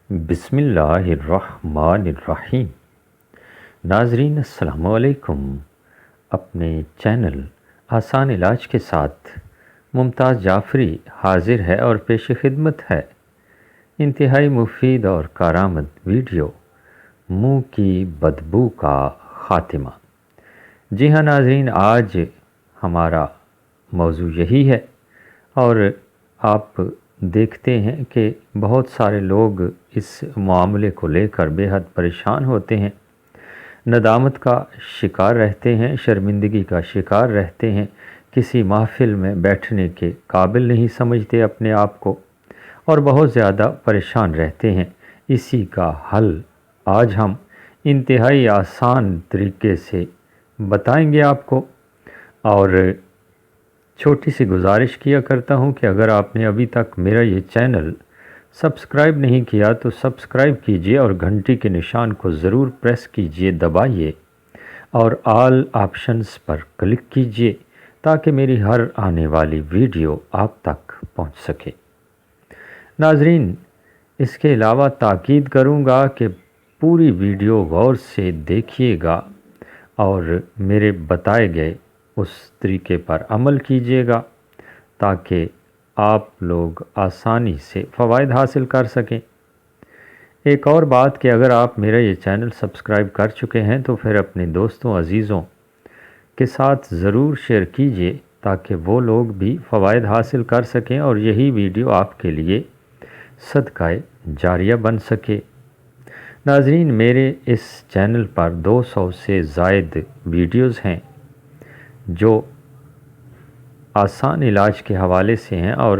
بسم اللہ الرحمن الرحیم۔ ناظرین السلام علیکم۔ اپنے چینل آسان علاج کے ساتھ ممتاز جعفری حاضر ہے اور پیش خدمت ہے انتہائی مفید اور کارآمد ویڈیو منہ کی بدبو کا خاتمہ۔ جی ہاں ناظرین، آج ہمارا موضوع یہی ہے اور آپ دیکھتے ہیں کہ بہت سارے لوگ اس معاملے کو لے کر بے حد پریشان ہوتے ہیں، ندامت کا شکار رہتے ہیں، شرمندگی کا شکار رہتے ہیں، کسی محفل میں بیٹھنے کے قابل نہیں سمجھتے اپنے آپ کو اور بہت زیادہ پریشان رہتے ہیں۔ اسی کا حل آج ہم انتہائی آسان طریقے سے بتائیں گے آپ کو، اور چھوٹی سی گزارش کیا کرتا ہوں کہ اگر آپ نے ابھی تک میرا یہ چینل سبسکرائب نہیں کیا تو سبسکرائب کیجئے اور گھنٹی کے نشان کو ضرور پریس کیجئے، دبائیے اور آل آپشنز پر کلک کیجئے تاکہ میری ہر آنے والی ویڈیو آپ تک پہنچ سکے۔ ناظرین، اس کے علاوہ تاکید کروں گا کہ پوری ویڈیو غور سے دیکھیے گا اور میرے بتائے گئے اس طریقے پر عمل کیجیے گا تاکہ آپ لوگ آسانی سے فوائد حاصل کر سکیں۔ ایک اور بات کہ اگر آپ میرا یہ چینل سبسکرائب کر چکے ہیں تو پھر اپنے دوستوں عزیزوں کے ساتھ ضرور شیئر کیجیے تاکہ وہ لوگ بھی فوائد حاصل کر سکیں اور یہی ویڈیو آپ کے لیے صدقہ جاریہ بن سکے۔ ناظرین، میرے اس چینل پر 200 سے زائد ویڈیوز ہیں جو آسان علاج کے حوالے سے ہیں اور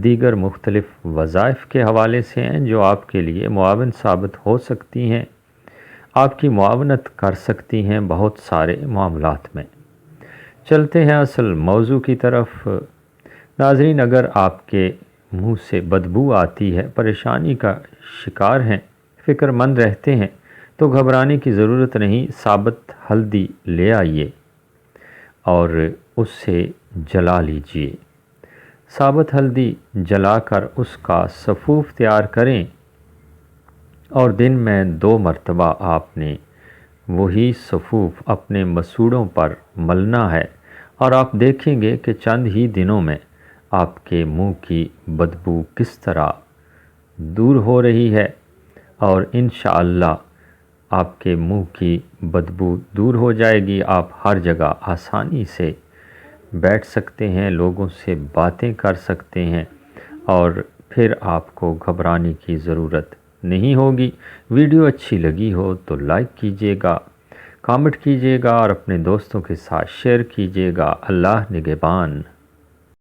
دیگر مختلف وظائف کے حوالے سے ہیں جو آپ کے لیے معاون ثابت ہو سکتی ہیں، آپ کی معاونت کر سکتی ہیں بہت سارے معاملات میں۔ چلتے ہیں اصل موضوع کی طرف۔ ناظرین، اگر آپ کے منہ سے بدبو آتی ہے، پریشانی کا شکار ہیں، فکر مند رہتے ہیں تو گھبرانے کی ضرورت نہیں۔ ثابت ہلدی لے آئیے اور اس سے جلا لیجئے۔ ثابت ہلدی جلا کر اس کا سفوف تیار کریں اور دن میں 2 مرتبہ آپ نے وہی سفوف اپنے مسوڑوں پر ملنا ہے اور آپ دیکھیں گے کہ چند ہی دنوں میں آپ کے منہ کی بدبو کس طرح دور ہو رہی ہے اور انشاءاللہ آپ کے منہ کی بدبو دور ہو جائے گی۔ آپ ہر جگہ آسانی سے بیٹھ سکتے ہیں، لوگوں سے باتیں کر سکتے ہیں اور پھر آپ کو گھبرانے کی ضرورت نہیں ہوگی۔ ویڈیو اچھی لگی ہو تو لائک کیجیے گا، کامنٹ کیجیے گا اور اپنے دوستوں کے ساتھ شیئر کیجیے گا۔ اللہ نگہبان۔